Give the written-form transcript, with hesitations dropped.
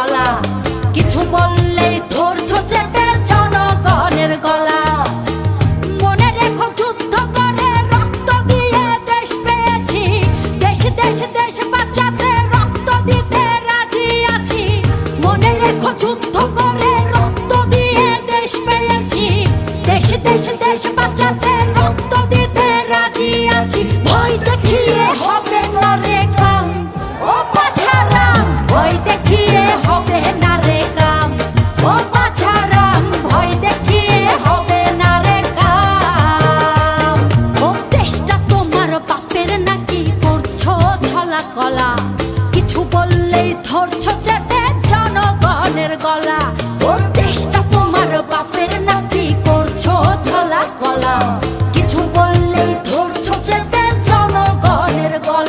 গলা, কিছু বললেই ধরছো চেপে জনগণের গলা। মনে রেখো যুদ্ধ করে রক্ত দিয়ে দেশ পেয়েছি, দেশ দেশ দেশ বাঁচাতে রক্ত দিতে রাজি আছি। মনে রেখো যুদ্ধ করে রক্ত দিয়ে দেশ পেয়েছি, দেশ দেশ দেশ বাঁচাতে রক্ত দিতে রাজি আছি। ভয় দেখিয়ে হবে না রে কাম, ও বাছারাম, ভয় দেখিয়ে হবে না রে কাম, ও বাছারাম, ভয় দেখিয়ে হবে না রে কাম। ও দেশটা তোমার বাপের নাকি করছো ছলা কলা, কিছু বললেই ধর